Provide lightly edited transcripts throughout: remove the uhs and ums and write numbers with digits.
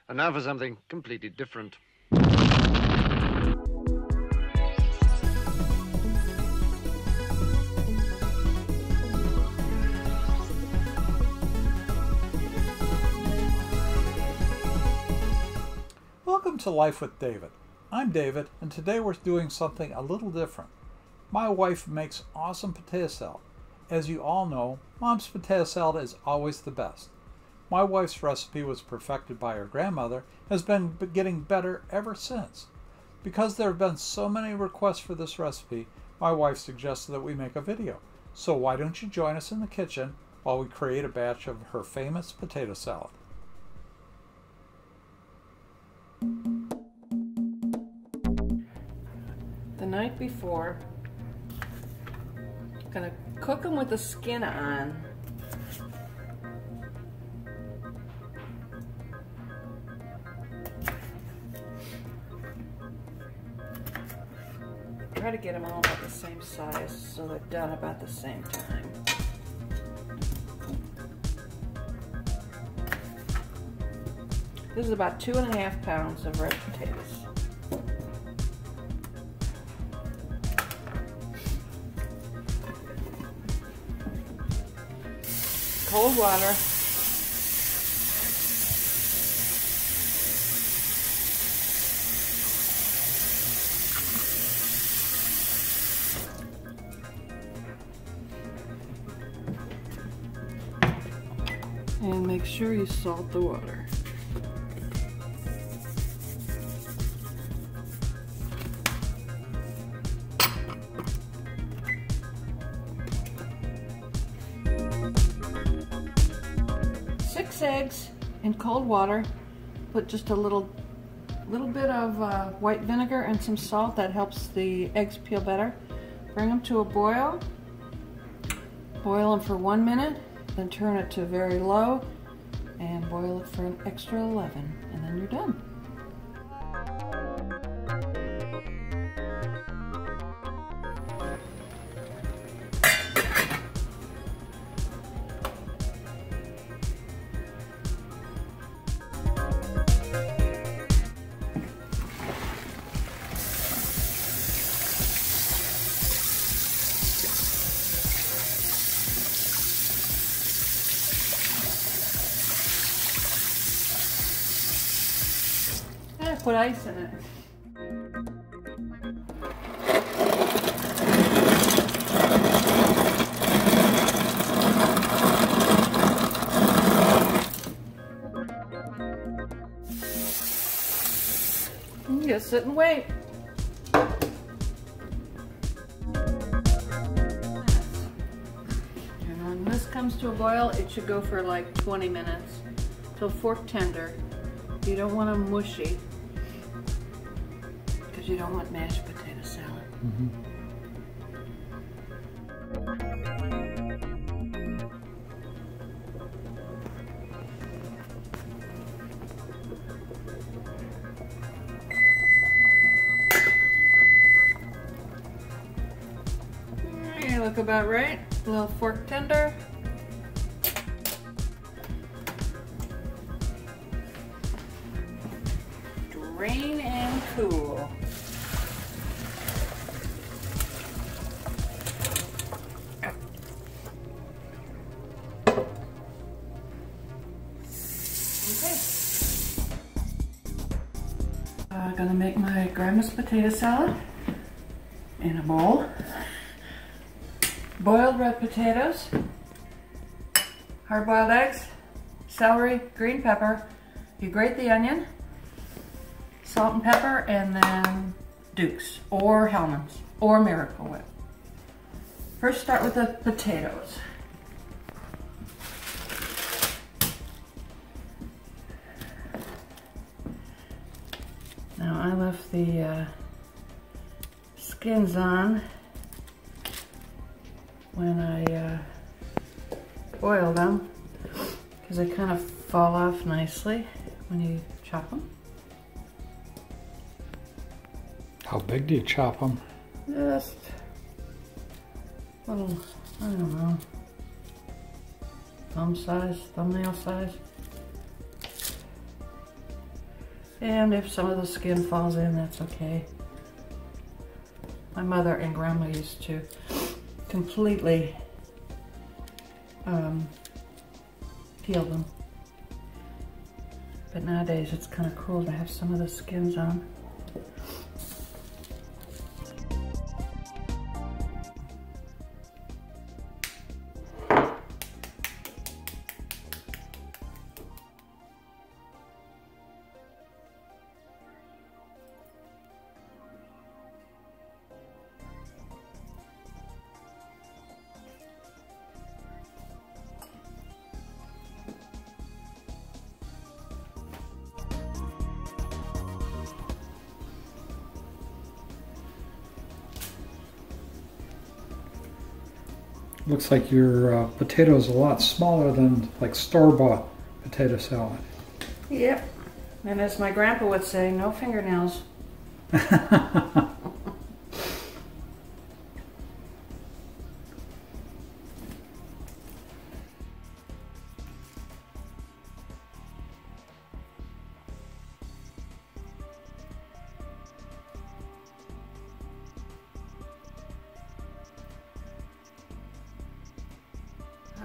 And now for something completely different. Welcome to Life with David. I'm David, and today we're doing something a little different. My wife makes awesome potato salad. As you all know, Mom's potato salad is always the best. My wife's recipe was perfected by her grandmother, has been getting better ever since. Because there have been so many requests for this recipe, my wife suggested that we make a video. So why don't you join us in the kitchen while we create a batch of her famous potato salad. The night before, I'm gonna cook them with the skin on. Try to get them all about the same size so they're done about the same time. This is about 2.5 pounds of red potatoes. Cold water. And make sure you salt the water. Eggs in cold water. Put just a little bit of white vinegar and some salt. That helps the eggs peel better. Bring them to a boil. Boil them for 1 minute, then turn it to very low and boil it for an extra 11, and then you're done. Put ice in it. You just sit and wait. And when this comes to a boil, it should go for like 20 minutes till fork tender. You don't want them mushy. You don't want mashed potato salad. You look about right. A little fork tender. Drain and cool. I'm gonna make my grandma's potato salad in a bowl. Boiled red potatoes, hard-boiled eggs, celery, green pepper. You grate the onion, salt and pepper, and then Duke's or Hellman's or Miracle Whip. First start with the potatoes. Now I left the skins on when I boiled them because they kind of fall off nicely when you chop them. How big do you chop them? Just little, I don't know, thumb size, thumbnail size. And if some of the skin falls in, that's okay. My mother and grandma used to completely peel them. But nowadays it's kind of cool to have some of the skins on. Looks like your potatoes a lot smaller than like store-bought potato salad. Yep. And as my grandpa would say, no fingernails.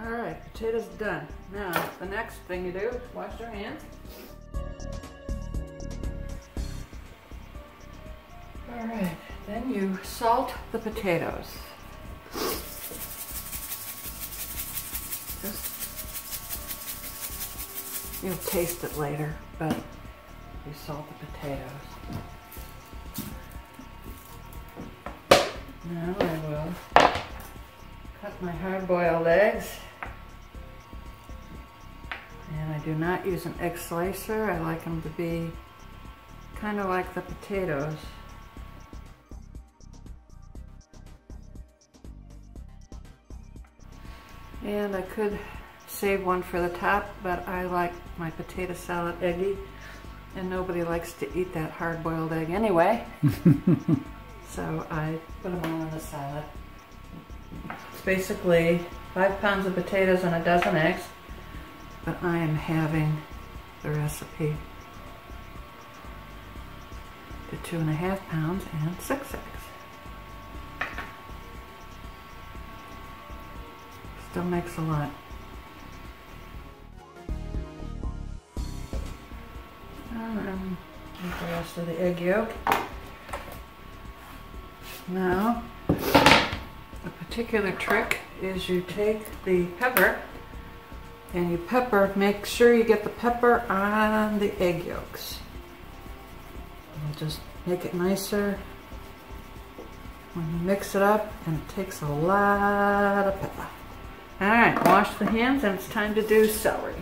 All right, potatoes done. Now, the next thing you do is wash your hands. All right, then you salt the potatoes. You'll taste it later, but you salt the potatoes. Now I will cut my hard-boiled eggs. And I do not use an egg slicer. I like them to be kind of like the potatoes. And I could save one for the top, but I like my potato salad eggy, and nobody likes to eat that hard-boiled egg anyway. So I put them all in the salad. It's basically 5 pounds of potatoes and a dozen eggs, but I am having the recipe to 2.5 pounds and 6 eggs. Still makes a lot. Take the rest of the egg yolk. Now, a particular trick is you take the pepper and you make sure you get the pepper on the egg yolks. It'll just make it nicer when you mix it up, and it takes a lot of pepper. All right, wash the hands, and it's time to do celery.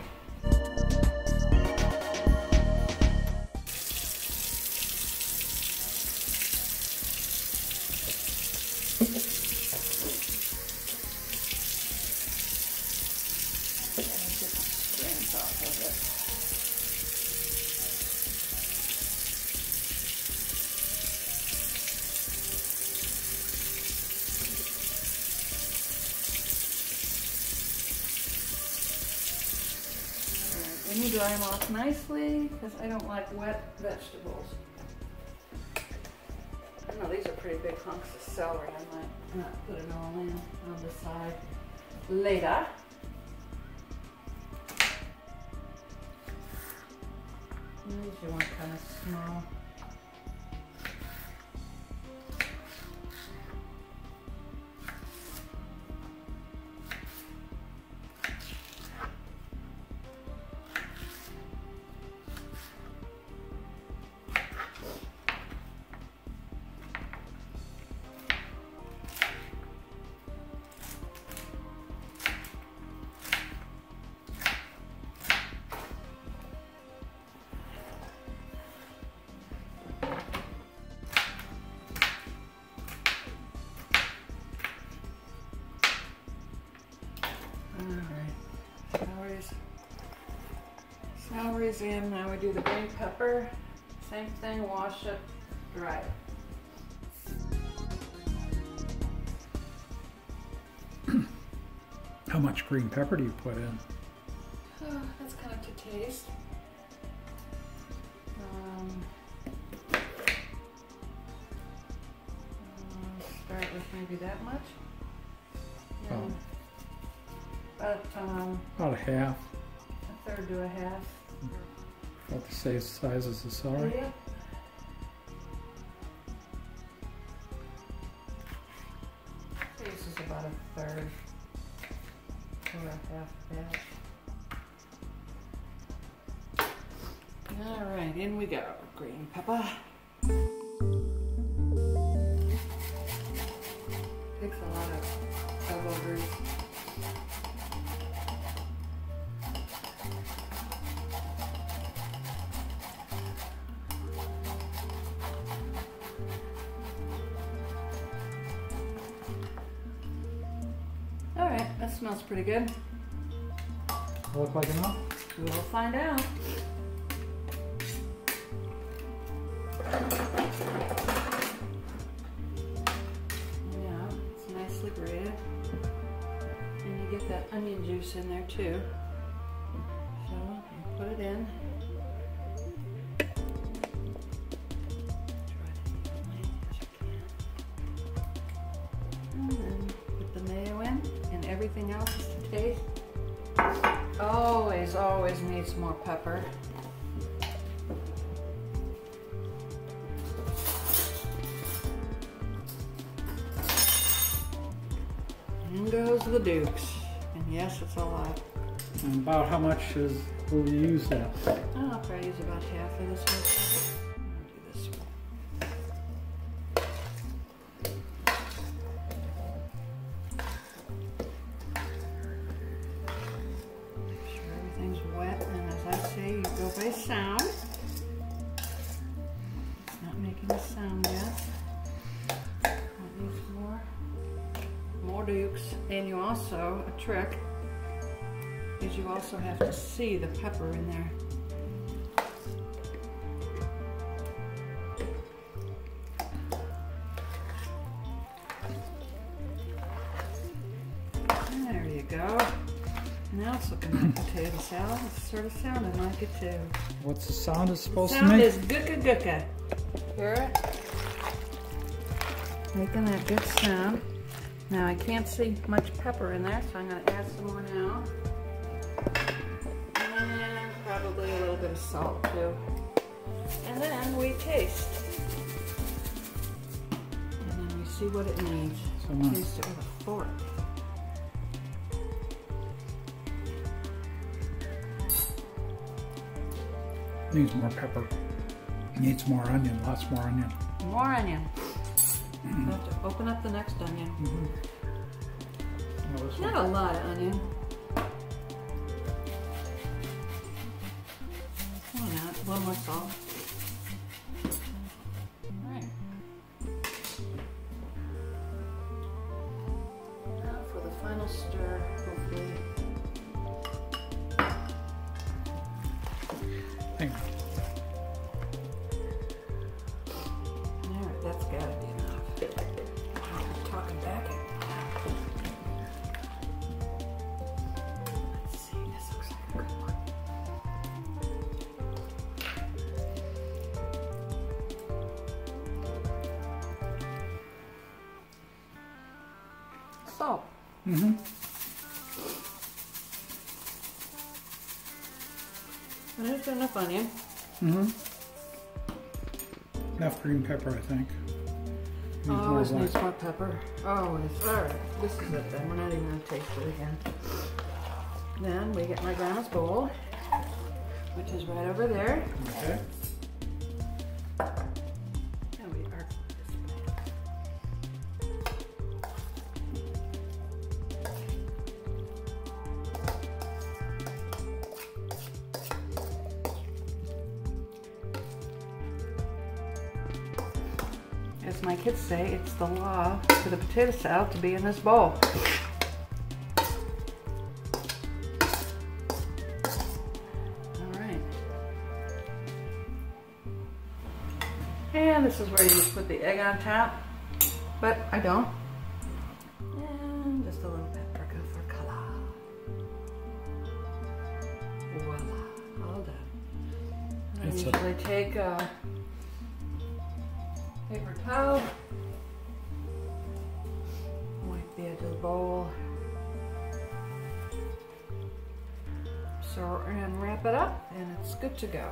Then you dry them off nicely, because I don't like wet vegetables. I know these are pretty big hunks of celery. I might not put it all in on the side later. These you want kind of small. Celery's in. Now we do the green pepper. Same thing, wash it, dry it. How much green pepper do you put in? Oh, that's kind of to taste. maybe that much. Oh. About About a half. a third to a half. About the same size as the celery. Yeah. This is about a third or a half that. All right, in we go. Green pepper. Takes a lot of elbow grease. All right, that smells pretty good. Look like enough? We will find out. Yeah, it's nicely grated. And you get that onion juice in there too. So you put it in. Try it evenly as you can. And then put the mayo in and everything else to taste. Always, always needs more pepper. In goes the Dukes. And yes, it's a lot. And about how much will you use that? I'll probably use about half of this one. I'll do this one. Make sure everything's wet, and as I say, you go by sound. It's not making a sound yet. That needs more Dukes. And you also, a trick, is you also have to see the pepper in there. There you go. Now it's looking like potato salad. It's sort of sounding like it too. What's the sound it's supposed to Sound make? is gooka gooka. Hear it? Making that good sound. Now I can't see much pepper in there, so I'm going to add some more now. And probably a little bit of salt too. And then we taste. And then we see what it needs. Taste it with a fork. Needs more pepper. Needs more onion, lots more onion. More onion. You have to open up the next onion. Not a lot of onion. Why not? A little more salt. Alright. Now for the final stir, hopefully. Hang on. Alright, that's gotta be enough. I'm talking back at me. Let's see, this looks like a good one. Salt. There's enough onion. Enough green pepper, I think. Always needs more pepper. Always. Alright, this is it then. We're not even going to taste it again. Then we get my grandma's bowl, which is right over there. Okay. And we are as my kids say, it's the law for the potato salad to be in this bowl. Alright. And this is where you put the egg on top, but I don't. And just a little paprika for color. Voila, all done. And I usually take a paper towel into the bowl. So we're going to wrap it up and it's good to go.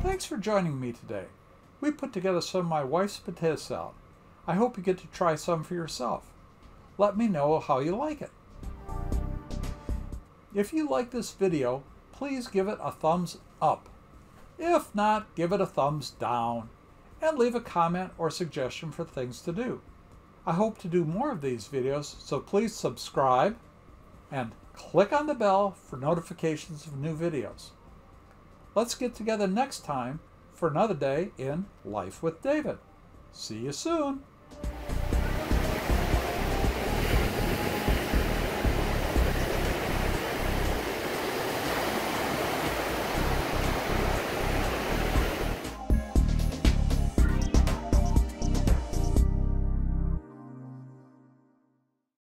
Thanks for joining me today. We put together some of my wife's potato salad. I hope you get to try some for yourself. Let me know how you like it. If you like this video, please give it a thumbs up. If not, give it a thumbs down and leave a comment or suggestion for things to do. I hope to do more of these videos, so please subscribe and click on the bell for notifications of new videos. Let's get together next time for another day in Life with David. See you soon.